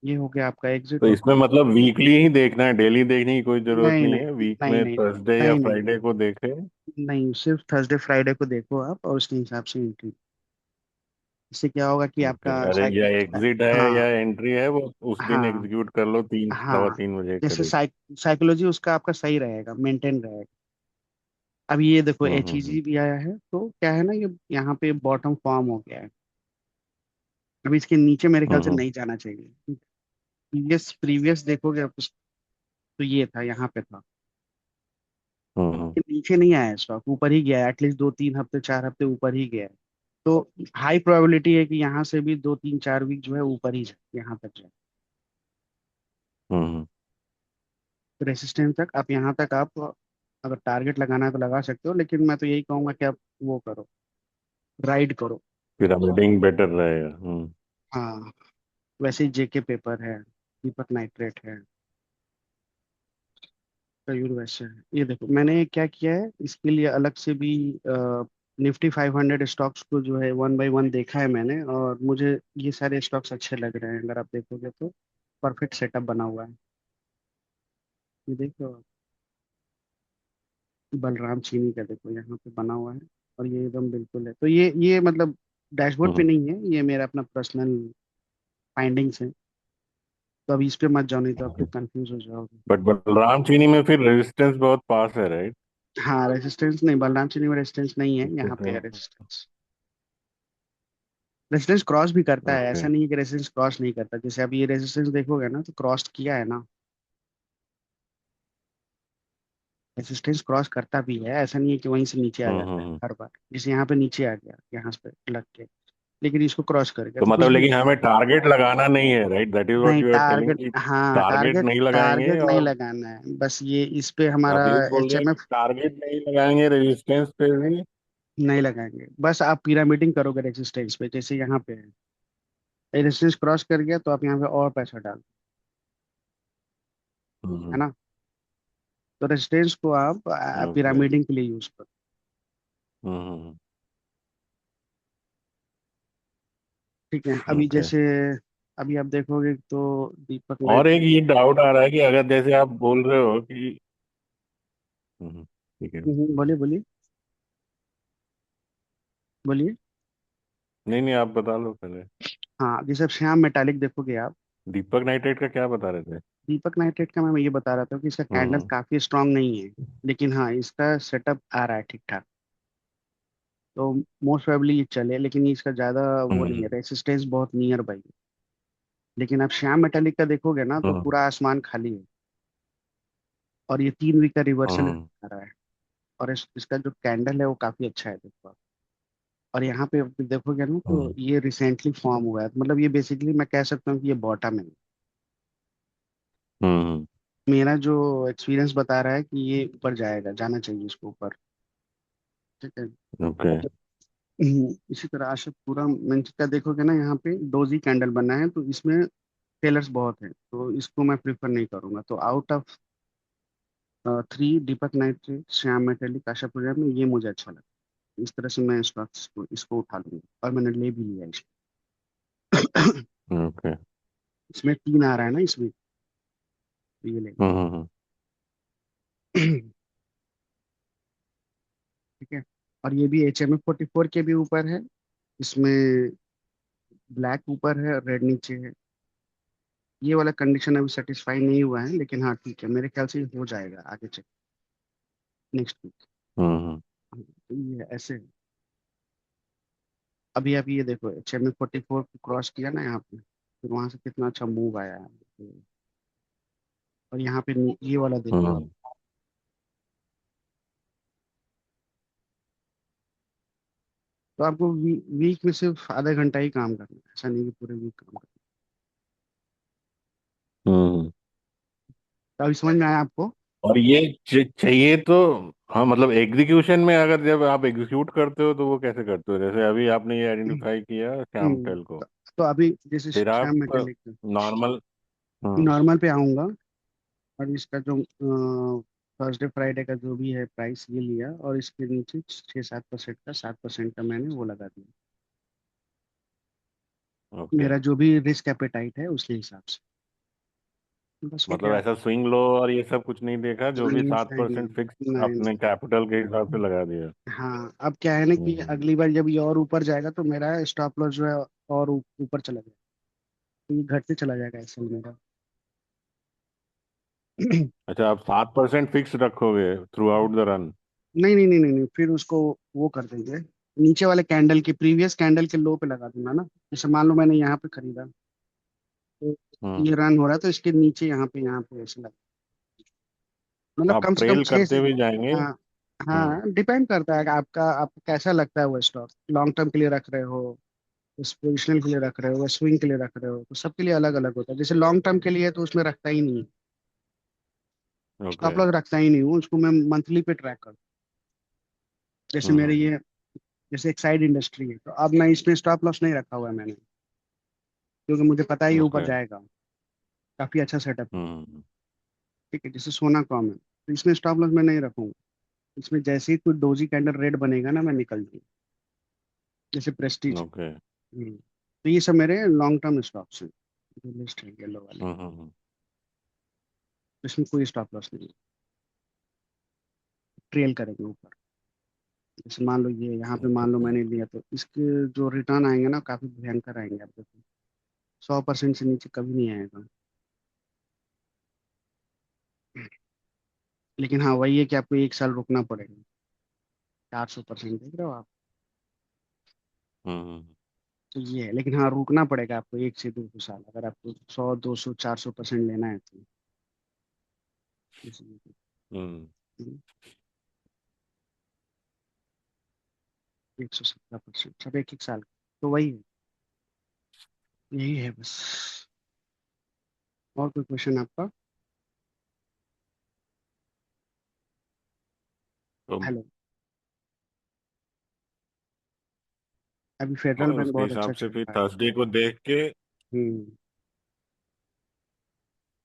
ये हो गया आपका एग्जिट। तो और इसमें मतलब वीकली ही देखना है, डेली देखने की कोई जरूरत नहीं नहीं नहीं है, वीक नहीं में नहीं थर्सडे या नहीं नहीं फ्राइडे को देखे? नहीं, सिर्फ थर्सडे फ्राइडे को देखो आप, और उसके हिसाब से एंट्री। इससे क्या होगा कि ओके, आपका अरे या एग्जिट है या हाँ एंट्री है, वो उस दिन हाँ एग्जीक्यूट कर लो, तीन सवा हाँ, तीन बजे के जैसे करीब। साइकोलॉजी उसका आपका सही रहेगा, मेंटेन रहेगा। अभी ये देखो, हम्म। HEG भी आया है, तो क्या है ना, ये यहाँ पे बॉटम फॉर्म हो गया है। अभी इसके नीचे मेरे ख्याल से हम्म। नहीं जाना चाहिए। प्रीवियस प्रीवियस देखोगे आप तो ये था, यहाँ पे था। हम्म। ये नीचे नहीं आया स्टॉक, ऊपर ही गया है, एटलीस्ट 2 3 हफ्ते 4 हफ्ते ऊपर ही गया है। तो हाई प्रोबेबिलिटी है कि यहाँ से भी 2 3 4 वीक जो है ऊपर ही जाए, यहाँ तक जाए। हम्म। तो रेसिस्टेंस तक आप, यहाँ तक आप अगर टारगेट लगाना है तो लगा सकते हो, लेकिन मैं तो यही कहूंगा कि आप वो करो, राइड करो। पिरामिडिंग बेटर रहेगा। हम्म। हाँ, वैसे ही JK पेपर है, दीपक नाइट्रेट है, कयूर वैसे है। ये देखो, मैंने क्या किया है इसके लिए अलग से भी, Nifty 500 स्टॉक्स को जो है 1 बाय 1 देखा है मैंने, और मुझे ये सारे स्टॉक्स अच्छे लग रहे हैं। अगर आप देखोगे तो परफेक्ट सेटअप बना हुआ है। ये देखो, बलराम चीनी का देखो यहाँ पे बना हुआ है, और ये एकदम बिल्कुल है। तो ये मतलब डैशबोर्ड पे हम्म। नहीं है, ये मेरा अपना पर्सनल फाइंडिंग्स है। तो अभी इस पे मत जाओ, नहीं तो आप फिर कंफ्यूज हो जाओगे। बट बलराम चीनी में फिर रेजिस्टेंस बहुत पास है, राइट? हाँ, रेजिस्टेंस नहीं, बलराम चीनी में रेजिस्टेंस नहीं है, यहाँ पे है रेजिस्टेंस। रेजिस्टेंस क्रॉस भी करता है, ओके। ऐसा नहीं है कि रेजिस्टेंस क्रॉस नहीं करता। जैसे अभी ये रेजिस्टेंस देखोगे ना, तो क्रॉस किया है ना। रेजिस्टेंस क्रॉस करता भी है, ऐसा नहीं है कि वहीं से नीचे आ जाता है हम्म। हर बार। जैसे यहाँ पे नीचे आ गया, यहाँ पे लग के, लेकिन इसको क्रॉस कर गया तो तो कुछ मतलब भी। लेकिन हमें टारगेट लगाना नहीं है, राइट? दैट इज व्हाट नहीं, यू आर टेलिंग टारगेट, कि हाँ टारगेट टारगेट नहीं लगाएंगे। टारगेट नहीं और लगाना है, बस ये इस पे हमारा अभी बोल एच रहे हैं एम कि एफ टारगेट नहीं लगाएंगे, रेजिस्टेंस पे भी। नहीं लगाएंगे। बस आप पिरामिडिंग करोगे रेजिस्टेंस पे, जैसे यहाँ पे है, रेजिस्टेंस क्रॉस कर गया तो आप यहाँ पे और पैसा डाल, है हम्म। ना। तो रेजिस्टेंस को आप ओके। पिरामिडिंग के लिए यूज करो। हम्म। ठीक है। अभी ओके। जैसे, अभी आप देखोगे तो दीपक और नाइट। एक ये डाउट आ रहा है कि अगर जैसे आप बोल रहे हो कि ठीक है। बोलिए बोलिए बोलिए। नहीं नहीं, आप बता लो पहले। हाँ, जैसे अब श्याम मेटालिक देखोगे आप। दीपक नाइट्रेट का क्या बता रहे थे? दीपक नाइट्रेट का मैं ये बता रहा था कि इसका कैंडल हम्म। काफी स्ट्रांग नहीं है, लेकिन हाँ इसका सेटअप आ रहा है ठीक ठाक। तो मोस्ट प्रोबेबली ये चले, लेकिन इसका ज्यादा वो नहीं है, हम्म। रेसिस्टेंस बहुत नियर बाई। लेकिन आप श्याम मेटालिक का देखोगे ना तो हम्म। पूरा आसमान खाली है। और ये 3 वीक का रिवर्सल हम्म। आ रहा है। और इसका जो कैंडल है वो काफी अच्छा है, देखो आप। और यहाँ पे आप देखोगे ना तो हम्म। ये रिसेंटली फॉर्म हुआ है, मतलब ये बेसिकली मैं कह सकता हूँ कि ये बॉटम है। हम्म। मेरा जो एक्सपीरियंस बता रहा है कि ये ऊपर जाएगा, जाना चाहिए इसको ऊपर। ठीक है। ओके। इसी तरह आशा पूरा मंच का देखोगे ना, यहाँ पे डोजी कैंडल बना है, तो इसमें टेलर्स बहुत हैं, तो इसको मैं प्रिफर नहीं करूंगा। तो out of 3, Deepak nitrate, Shyam metallic, Asha Pooja में ये मुझे अच्छा लगा। इस तरह से मैं स्टॉक्स को इसको उठा लूंगा, और मैंने ले भी लिया इसको। ओके। इसमें 3 आ रहा है ना इसमें, तो ये ले। हम्म। ठीक है। और ये भी HMF 44 के भी ऊपर है। इसमें ब्लैक ऊपर है और रेड नीचे है। ये वाला कंडीशन अभी सेटिस्फाई नहीं हुआ है, लेकिन हाँ ठीक है, मेरे ख्याल से ये हो जाएगा आगे चल, नेक्स्ट वीक। हम्म। तो ये ऐसे है। अभी आप ये देखो, HMF 44 को क्रॉस किया ना यहाँ पे, फिर वहां से कितना अच्छा मूव आया है। और यहाँ पे ये वाला देखो आप। हम्म। तो आपको वीक में सिर्फ आधा घंटा ही काम करना है, ऐसा नहीं कि पूरे वीक काम करना हम्म। है। तो अभी समझ में आया आपको? और ये चाहिए तो, हाँ मतलब एग्जीक्यूशन में अगर जब आप एग्जीक्यूट करते हो तो वो कैसे करते हो? जैसे अभी आपने ये आइडेंटिफाई किया श्याम टेल को, तो अभी जैसे फिर श्याम आप मेटेलिक, नॉर्मल। हम्म। नॉर्मल पे आऊंगा। और इसका जो थर्सडे फ्राइडे का जो भी है प्राइस ये लिया, और इसके नीचे 6-7% का, 7% का मैंने वो लगा दिया। ओके। मेरा जो भी रिस्क एपेटाइट है उसके हिसाब से, बस हो मतलब गया। ऐसा स्विंग लो और ये सब कुछ नहीं देखा, जो भी नहीं 7% नहीं फिक्स नहीं अपने कैपिटल के हिसाब से नहीं। लगा दिया? हाँ, अब क्या है ना कि हम्म। अगली बार जब ये और ऊपर जाएगा तो मेरा स्टॉप लॉस जो है और ऊपर चला जाएगा, तो ये घटते चला जाएगा ऐसे ही मेरा। नहीं अच्छा, आप 7% फिक्स रखोगे थ्रू आउट द रन? नहीं नहीं नहीं नहीं, फिर उसको वो कर देंगे, नीचे वाले कैंडल के, प्रीवियस कैंडल के लो पे लगा दूंगा ना। जैसे मान लो मैंने यहाँ पे खरीदा, तो हम्म। ये रन हो रहा है, तो इसके नीचे यहाँ पे ऐसे लगा, मतलब आप कम से कम ट्रेल 6 से। करते भी जाएंगे। हाँ। हम्म। हाँ, डिपेंड करता है कि आपको कैसा लगता है वो स्टॉक, लॉन्ग टर्म के लिए रख रहे हो, उस पोजिशनल के लिए रख रहे हो, या स्विंग के लिए रख रहे हो, तो सबके लिए अलग अलग होता है। जैसे लॉन्ग टर्म के लिए तो उसमें रखता ही नहीं, ओके। स्टॉप लॉस रखता ही नहीं हूँ, उसको मैं मंथली पे ट्रैक करता हूँ। जैसे मेरे हम्म। ये, जैसे एक साइड इंडस्ट्री है, तो अब मैं इसमें स्टॉप लॉस नहीं रखा हुआ है मैंने, क्योंकि मुझे पता है ये ऊपर ओके। जाएगा। काफी अच्छा सेटअप है। हम्म। ठीक है, जैसे सोना कॉम है, तो इसमें स्टॉप लॉस मैं नहीं रखूंगा। इसमें जैसे ही कोई डोजी कैंडल रेड बनेगा ना, मैं निकल जाऊँ। जैसे प्रेस्टीज। ओके। तो ये सब मेरे लॉन्ग टर्म स्टॉक्स हैं, जो लिस्ट है येलो वाले। हम्म। इसमें कोई स्टॉप लॉस नहीं है, ट्रेल करेंगे ऊपर। जैसे मान लो ये यहाँ पे, मान लो ओके। मैंने लिया, तो इसके जो रिटर्न आएंगे ना काफी भयंकर आएंगे, आप देखो। 100% से नीचे कभी नहीं आएगा। लेकिन हाँ वही है कि आपको 1 साल रुकना पड़ेगा। 400% देख रहे हो आप? हम्म। तो ये है, लेकिन हाँ रुकना पड़ेगा आपको 1 से 2 साल, अगर आपको 100, 200, 400% लेना है तो। इसलिए, हम्म। 117% सब 1-1 साल का। तो वही है, यही है बस। और कोई क्वेश्चन आपका? तो हेलो। अभी फेडरल बैंक उसके बहुत अच्छा हिसाब से चल फिर रहा है। हम्म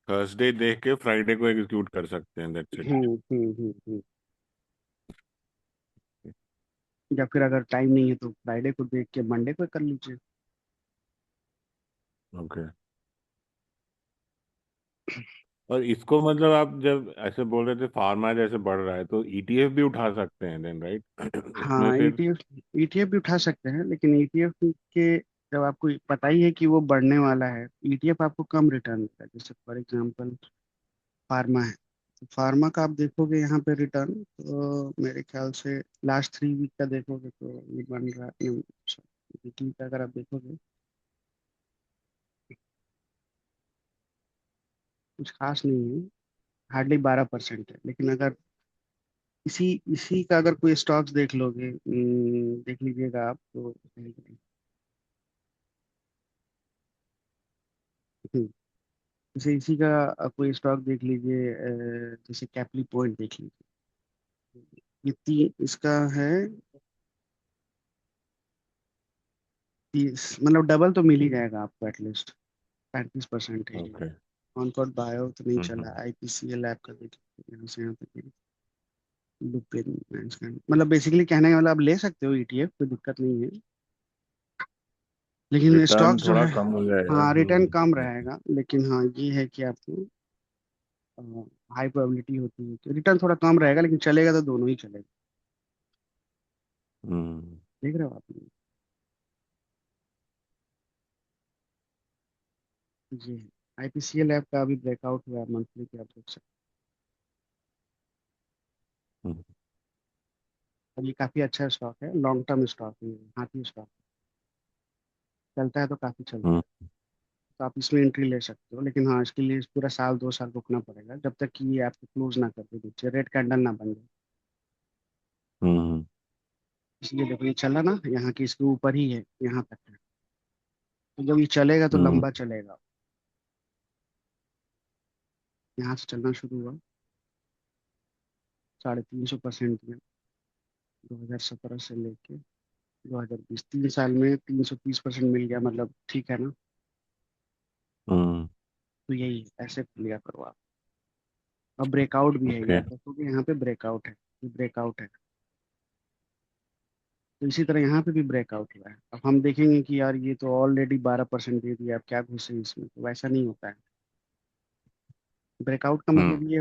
थर्सडे देख के फ्राइडे को एग्जीक्यूट कर सकते हैं, दैट्स इट। या फिर अगर टाइम नहीं है तो फ्राइडे को देख के मंडे को कर लीजिए। ओके। और इसको मतलब आप जब ऐसे बोल रहे थे फार्मा जैसे बढ़ रहा है, तो ईटीएफ भी उठा सकते हैं देन, राइट? उसमें हाँ, फिर। ईटीएफ ईटीएफ भी उठा सकते हैं, लेकिन ईटीएफ के जब आपको पता ही है कि वो बढ़ने वाला है, ईटीएफ आपको कम रिटर्न देता है। जैसे फॉर एग्जांपल फार्मा है, तो फार्मा का आप देखोगे यहाँ पे रिटर्न, तो मेरे ख्याल से लास्ट 3 वीक का देखोगे तो ये बन रहा है, वीकली का अगर आप देखोगे कुछ खास नहीं है, हार्डली 12% है। लेकिन अगर इसी इसी का अगर कोई स्टॉक्स देख लोगे, देख लीजिएगा आप तो जैसे इसी का कोई स्टॉक देख लीजिए, जैसे कैपली पॉइंट देख लीजिए। इसका है 30, मतलब डबल तो मिल ही जाएगा आपको एटलीस्ट। 35% है ये। ओके। कॉनकॉर्ड बायो तो नहीं चला, हम्म। आईपीसीएल ऐप का देख लीजिए, यहाँ से यहाँ तक लुपिन, मतलब बेसिकली कहने का मतलब आप ले सकते हो ईटीएफ, कोई दिक्कत नहीं है। लेकिन रिटर्न स्टॉक्स जो थोड़ा है, कम हो जाएगा। हाँ रिटर्न कम हम्म। रहेगा, लेकिन हाँ ये है कि आपको हाई प्रोबेबिलिटी होती है तो रिटर्न थोड़ा कम रहेगा, लेकिन चलेगा तो दोनों ही चलेगा। हम्म। देख रहे हो आप? जी, आईपीसीएल ऐप का अभी ब्रेकआउट हुआ है मंथली के, आप देख सकते हम्म। हैं। ये काफी अच्छा स्टॉक है, लॉन्ग टर्म स्टॉक है, हाथी स्टॉक चलता है तो काफी चलता हम्म। है। तो आप इसमें एंट्री ले सकते हो, लेकिन हाँ इसके लिए पूरा साल 2 साल रुकना पड़ेगा, जब तक कि ये आपको क्लोज ना कर दे, नीचे रेड कैंडल ना बन जाए। हम्म। इसलिए देखो ये चला ना, यहाँ की इसके ऊपर ही है, यहाँ तक है। तो जब ये चलेगा तो हम्म। लंबा चलेगा। यहाँ से चलना शुरू हुआ 350% में, 2017 से लेके 2020, 3 साल में 330% मिल गया, मतलब ठीक है ना। हम्म। तो यही ऐसे लिया करो आप। अब ब्रेकआउट भी है ये, ओके। आप देखोगे यहाँ पे ब्रेकआउट है, ये ब्रेकआउट है। तो इसी तरह यहाँ पे भी ब्रेकआउट हुआ है। अब हम देखेंगे कि यार ये तो ऑलरेडी 12% दे दिया, अब क्या घुसे इसमें, तो वैसा नहीं होता है। ब्रेकआउट का हम्म। मतलब ये